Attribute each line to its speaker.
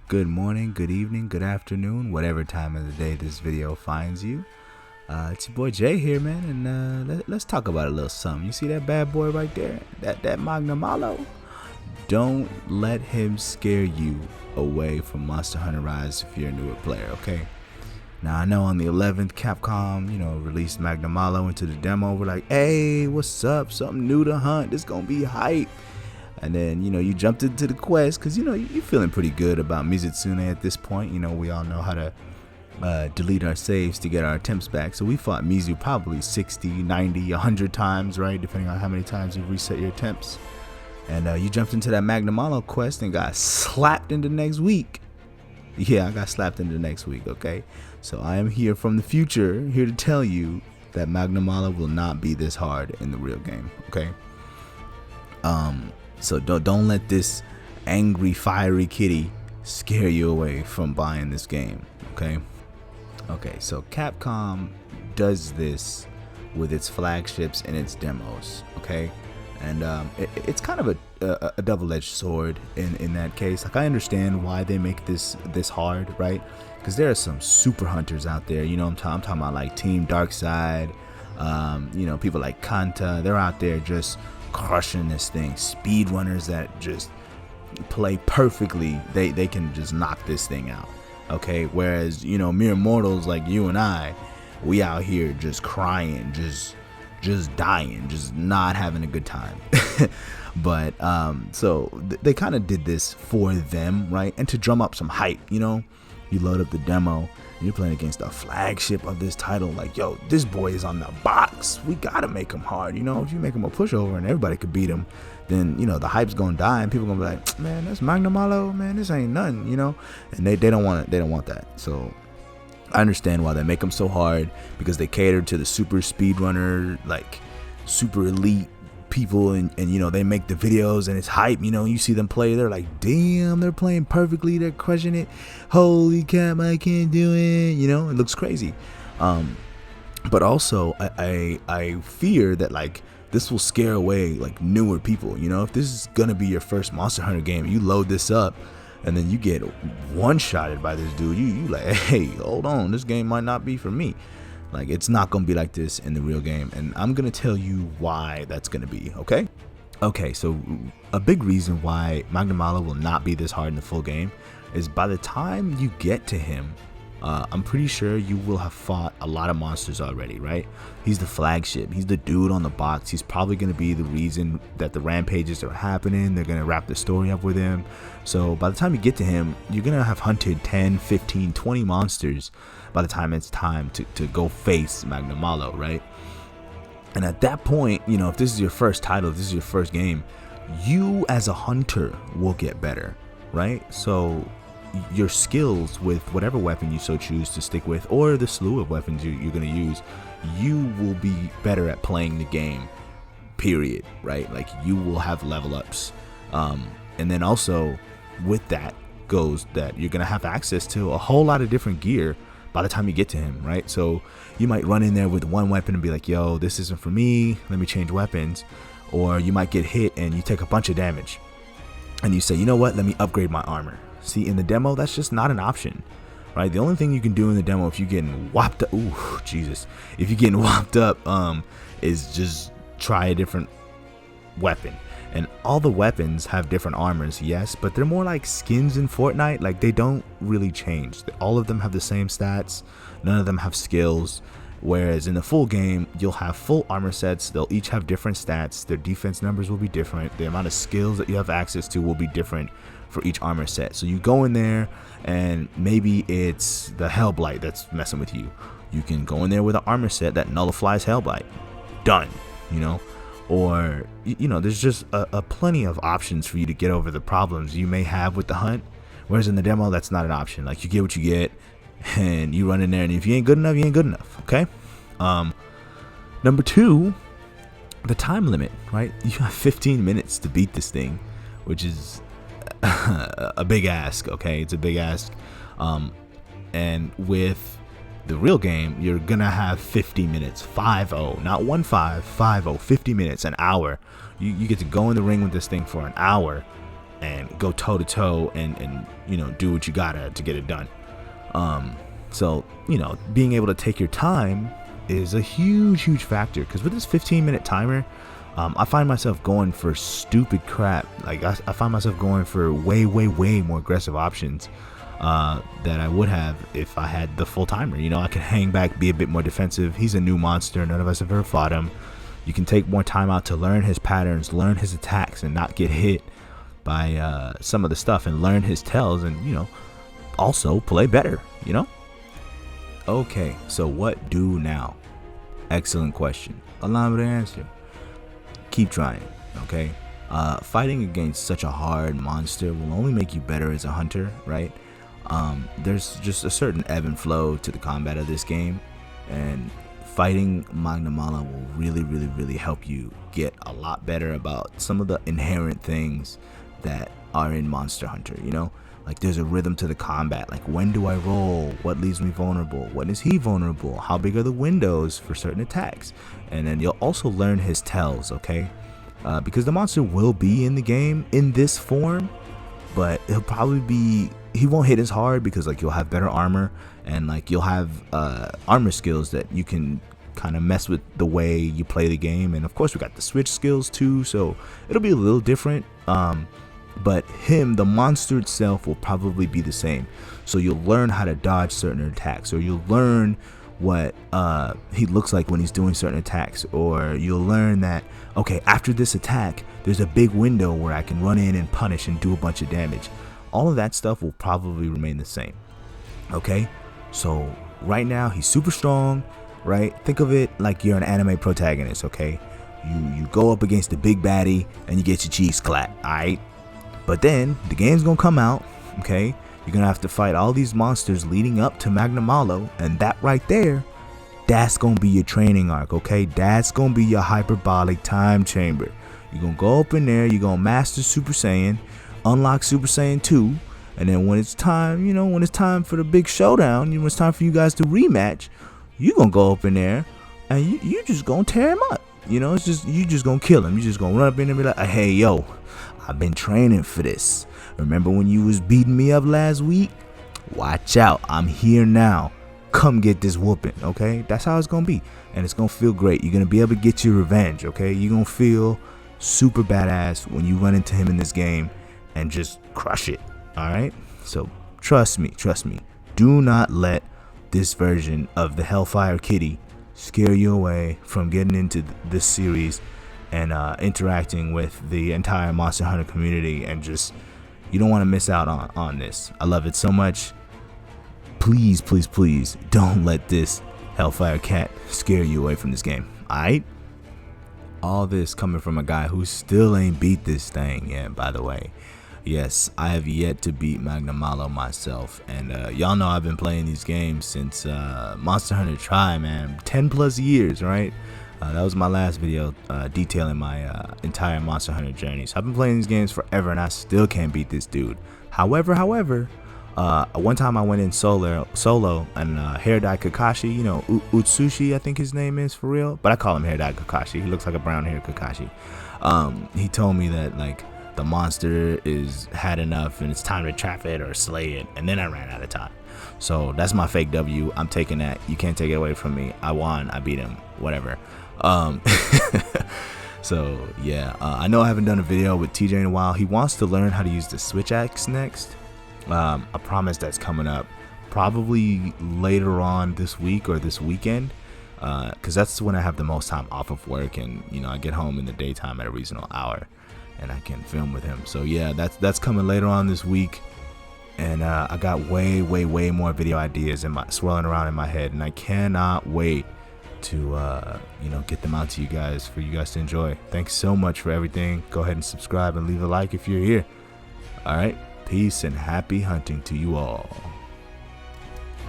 Speaker 1: good morning, good evening, good afternoon, whatever time of the day this video finds you. It's your boy Jay here, man, and let's talk about a little something. You see that bad boy right there? That Magnamalo? Don't let him scare you away from Monster Hunter Rise if you're a newer player, okay? Now, I know on the 11th, Capcom, released Magnamalo into the demo. We're like, hey, what's up? Something new to hunt. This gonna be hype. And then, you jumped into the quest because, you're feeling pretty good about Mizutsune at this point. We all know how to delete our saves to get our attempts back. So we fought Mizu probably 60, 90, 100 times, right? Depending on how many times you reset your attempts. And you jumped into that Magnamalo quest and got slapped into next week. Yeah, I got slapped into next week, okay? So I am here from the future, here to tell you that Magnamalo will not be this hard in the real game, okay? So don't let this angry, fiery kitty scare you away from buying this game, okay? Okay, so Capcom does this with its flagships and its demos, okay? And it's kind of a double-edged sword in that case. Like, I understand why they make this hard, right? Because there are some super hunters out there. I'm talking about like Team Darkside, people like Kanta. They're out there just crushing this thing. Speedrunners that just play perfectly. They can just knock this thing out. Okay, whereas mere mortals like you and I, we out here just crying, just dying, just not having a good time. But so they kind of did this for them, right? And to drum up some hype, you load up the demo and you're playing against the flagship of this title. Like, yo, this boy is on the box. We gotta make him hard. If you make him a pushover and everybody could beat him, then the hype's gonna die and people gonna be like, man, that's Magnamalo, man, this ain't nothing, and they don't want it. They don't want that. So I understand why they make them so hard, because they cater to the super speedrunner, like super elite people, and they make the videos and it's hype. You see them play, they're like, damn, they're playing perfectly, they're crushing it, holy crap, I can't do it. It looks crazy. But also I fear that like this will scare away like newer people. If this is gonna be your first Monster Hunter game, you load this up and then you get one-shotted by this dude, you like, hey, hold on, this game might not be for me. Like, it's not gonna be like this in the real game, and I'm gonna tell you why that's gonna be, okay? Okay, so a big reason why Magnamalo will not be this hard in the full game is by the time you get to him, I'm pretty sure you will have fought a lot of monsters already, right? He's the flagship. He's the dude on the box. He's probably going to be the reason that the rampages are happening. They're going to wrap the story up with him. So by the time you get to him, you're going to have hunted 10, 15, 20 monsters by the time it's time to go face Magnamalo, right? And at that point, if this is your first title, if this is your first game, you as a hunter will get better, right? So your skills with whatever weapon you so choose to stick with, or the slew of weapons you're going to use, you will be better at playing the game, period, right? Like, you will have level ups. And then also with that goes that you're going to have access to a whole lot of different gear by the time you get to him, right? So you might run in there with one weapon and be like, yo, this isn't for me, let me change weapons. Or you might get hit and you take a bunch of damage and you say, you know what, let me upgrade my armor. See, in the demo, that's just not an option, right? The only thing you can do in the demo if you're getting whopped up, ooh, Jesus, if you're getting whopped up, is just try a different weapon. And all the weapons have different armors, yes, but they're more like skins in Fortnite. Like, they don't really change. All of them have the same stats. None of them have skills. Whereas in the full game, you'll have full armor sets. They'll each have different stats. Their defense numbers will be different. The amount of skills that you have access to will be different for each armor set. So you go in there and maybe it's the Hellblight that's messing with you. You can go in there with an armor set that nullifies Hellblight. Done, or there's just a plenty of options for you to get over the problems you may have with the hunt, whereas in the demo, that's not an option. Like, you get what you get and you run in there, and if you ain't good enough, you ain't good enough, okay? Number two, the time limit, right? You have 15 minutes to beat this thing, which is a big ask, okay? It's a big ask. And with the real game, you're gonna have 50 minutes, 5-0, not 1-5, 5-0, 50 minutes, an hour. You get to go in the ring with this thing for an hour and go toe to toe and you know, do what you gotta to get it done. So, you know, being able to take your time is a huge factor, because with this 15-minute timer, I find myself going for stupid crap. Like I find myself going for way more aggressive options that I would have if I had the full timer. You know, I could hang back, be a bit more defensive. He's a new monster. None of us have ever fought him. You can take more time out to learn his patterns, learn his attacks, and not get hit by some of the stuff, and learn his tells, and, you know, also play better, you know? Okay, so what do now? Excellent question. Allow me to answer. Keep trying, okay? Fighting against such a hard monster will only make you better as a hunter, right? There's just a certain ebb and flow to the combat of this game, and fighting Magnamalo will really help you get a lot better about some of the inherent things that are in Monster Hunter, you know? Like, there's a rhythm to the combat. Like, when do I roll? What leaves me vulnerable? When is he vulnerable? How big are the windows for certain attacks? And then you'll also learn his tells, okay? Because the monster will be in the game in this form, but he'll probably be, he won't hit as hard because, like, you'll have better armor, and, like, you'll have armor skills that you can kind of mess with the way you play the game. And of course we got the switch skills too, so it'll be a little different. But the monster itself will probably be the same. So you'll learn how to dodge certain attacks, or you'll learn what he looks like when he's doing certain attacks, or you'll learn that, okay, after this attack there's a big window where I can run in and punish and do a bunch of damage. All of that stuff will probably remain the same. Okay, so right now he's super strong, right? Think of it like you're an anime protagonist, okay? You go up against the big baddie and you get your cheeks clapped, alright? But then the game's gonna come out, okay? You're gonna have to fight all these monsters leading up to Magnamalo, and that right there, that's gonna be your training arc, okay? That's gonna be your hyperbolic time chamber. You're gonna go up in there, you're gonna master Super Saiyan, unlock Super Saiyan 2, and then when it's time, you know, when it's time for the big showdown, when it's time for you guys to rematch, you're gonna go up in there and you just gonna tear him up. You know, it's just, you just gonna kill him. You just gonna run up in there and be like, hey, yo, I've been training for this. Remember when you was beating me up last week? Watch out, I'm here now. Come get this whooping, okay? That's how it's gonna be, and it's gonna feel great. You're gonna be able to get your revenge, okay? You're gonna feel super badass when you run into him in this game and just crush it, all right? So trust me, do not let this version of the Hellfire Kitty scare you away from getting into this series and interacting with the entire Monster Hunter community. And just, you don't want to miss out on this. I love it so much. Please don't let this Hellfire Cat scare you away from this game, alright? All this coming from a guy who still ain't beat this thing yet, by the way. Yes, I have yet to beat Magnamalo myself, and y'all know I've been playing these games since Monster Hunter Tri, man, 10 plus years, right? That was my last video detailing my entire Monster Hunter journey. So I've been playing these games forever, and I still can't beat this dude. However, one time I went in solo and hair dye Kakashi, you know, Utsushi, I think his name is for real, but I call him hair dye Kakashi. He looks like a brown hair Kakashi. He told me that, like, the monster is had enough and it's time to trap it or slay it, and then I ran out of time. So that's my fake W. I'm taking that. You can't take it away from me. I won. I beat him. Whatever. So yeah, I know I haven't done a video with TJ in a while. He wants to learn how to use the switch axe next. I promise that's coming up probably later on this week or this weekend, because that's when I have the most time off of work, and, you know, I get home in the daytime at a reasonable hour and I can film with him. So yeah, that's coming later on this week, and I got way more video ideas swirling around in my head, and I cannot wait to you know, get them out to you guys for you guys to enjoy. Thanks so much for everything. Go ahead and subscribe and leave a like if you're here. All right, peace and happy hunting to you all.